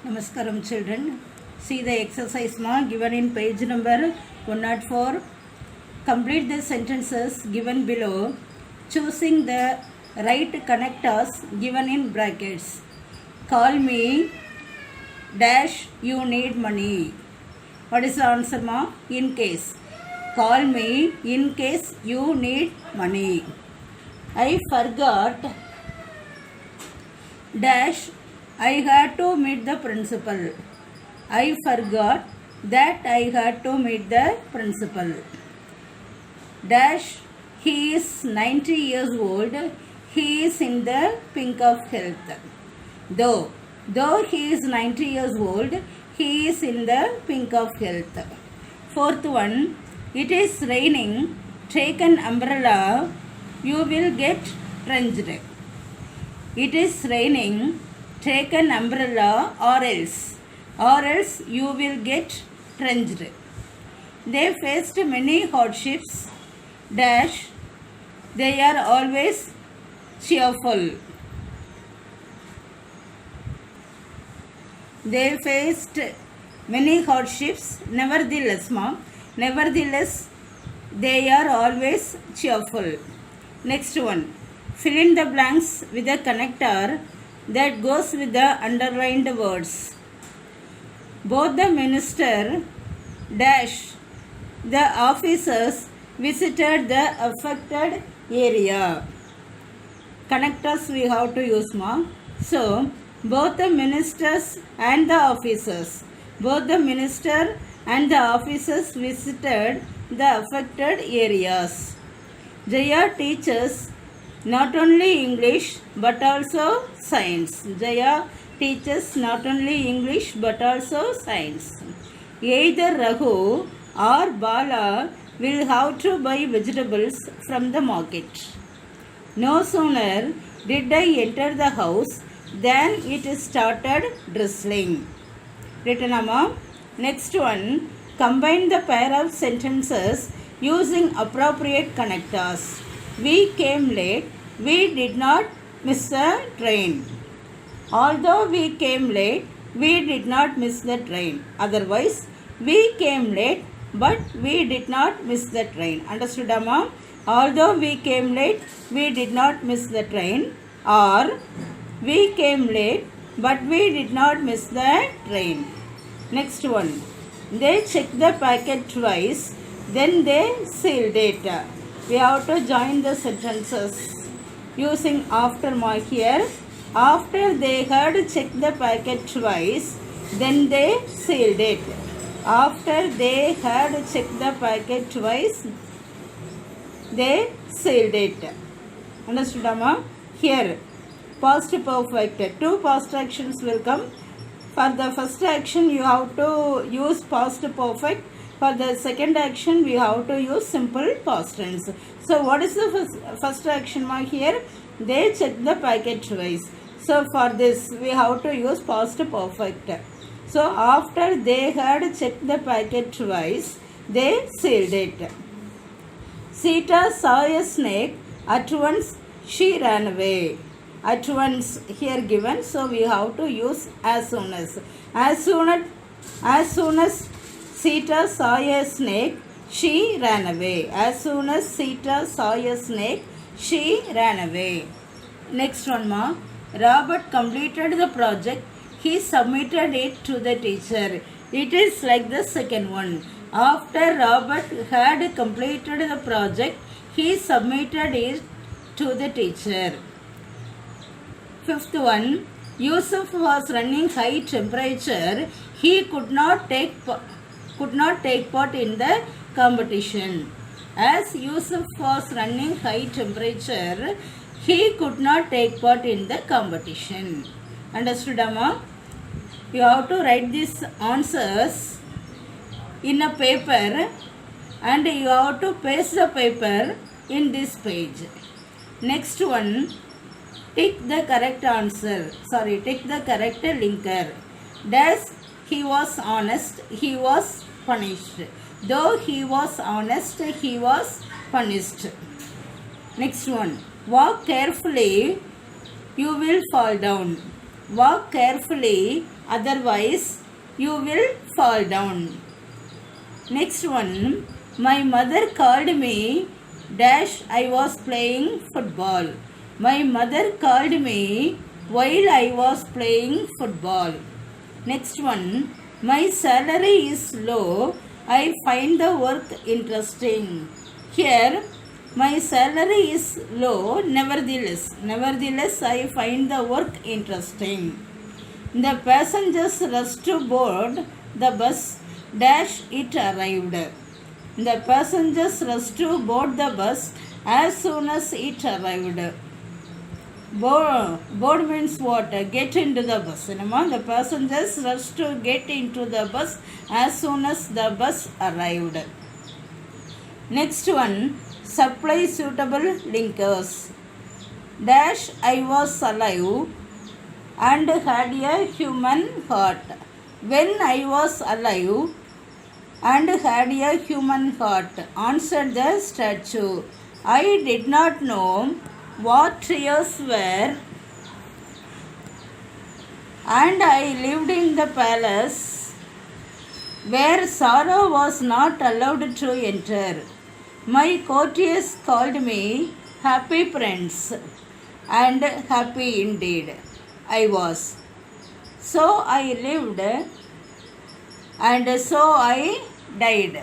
Namaskaram children. See the exercise given in page number 104. Complete the sentences given below, choosing the right connectors given in brackets. Call me dash you need money. What is the answer In case. Call me in case you need money. I forgot dash I had to meet the principal. I forgot that I had to meet the principal. Dash he is 90 years old. He is in the pink of health. Though he is 90 years old, he is in the pink of health. Fourth one, it is raining. Take an umbrella. You will get drenched. It is raining. Take an umbrella or else you will get drenched. They faced many hardships. Dash they are always cheerful. They faced many hardships. Nevertheless, they are always cheerful. Next one. Fill in the blanks with a connector that goes with the underlined words. Both the minister dash the officers visited the affected area. Connectors we have to use So both the ministers and the officers visited the affected areas. Jaya teaches not only English but also science. Jaya teaches not only English but also science. Either Raghu or Bala will have to buy vegetables from the market. No sooner did I enter the house than it started drizzling. Written among. Next one, combine the pair of sentences using appropriate connectors. We came late. We did not miss the train. Although we came late, we did not miss the train. Otherwise, we came late, but we did not miss the train. Understood, Amma? Although we came late, we did not miss the train. Or, we came late, but we did not miss the train. Next one. They checked the packet twice, then they sealed it. We have to join the sentences using after mark here. After they had checked the packet twice, then they sealed it. After they had checked the packet twice, they sealed it. Understood, Amma? Here, past perfect. Two past actions will come. For the first action, you have to use past perfect. For the second action, we have to use simple past tense. So, what is the first action here? They checked the packet twice. So, for this, we have to use past perfect. So, after they had checked the packet twice, they sealed it. Sita saw a snake. At once, she ran away. At once, here given. So, we have to use as soon as. As soon as Sita saw a snake, she ran away. As soon as Sita saw a snake, she ran away. Next one, Robert completed the project. He submitted it to the teacher. It is like the second one. After Robert had completed the project, he submitted it to the teacher. Fifth one, Yusuf was running high temperature. He could not take part in the competition. As Yusuf was running high temperature, he could not take part in the competition. Understood, Amma? You have to write these answers in a paper and you have to paste the paper in this page. Next one, tick the correct answer. Tick the correct linker. Dash he was honest, he was punished. Though he was honest, he was punished. Next one, walk carefully, you will fall down. Walk carefully, otherwise you will fall down. Next one, my mother called me dash I was playing football. My mother called me while I was playing football. Next one, my salary is low. I find the work interesting. Here, my salary is low, nevertheless I find the work interesting. The passengers rushed to board the bus dash it arrived. The passengers rushed to board the bus as soon as it arrived. Board means what? Get into the bus. The passengers rushed to get into the bus as soon as the bus arrived. Next one, supply suitable linkers. Dash I was alive and had a human heart. When I was alive and had a human heart, answered the statue. I did not know what tears were, and I lived in the palace where sorrow was not allowed to enter. My courtiers called me happy prince, and happy indeed I was. So I lived, and so I died.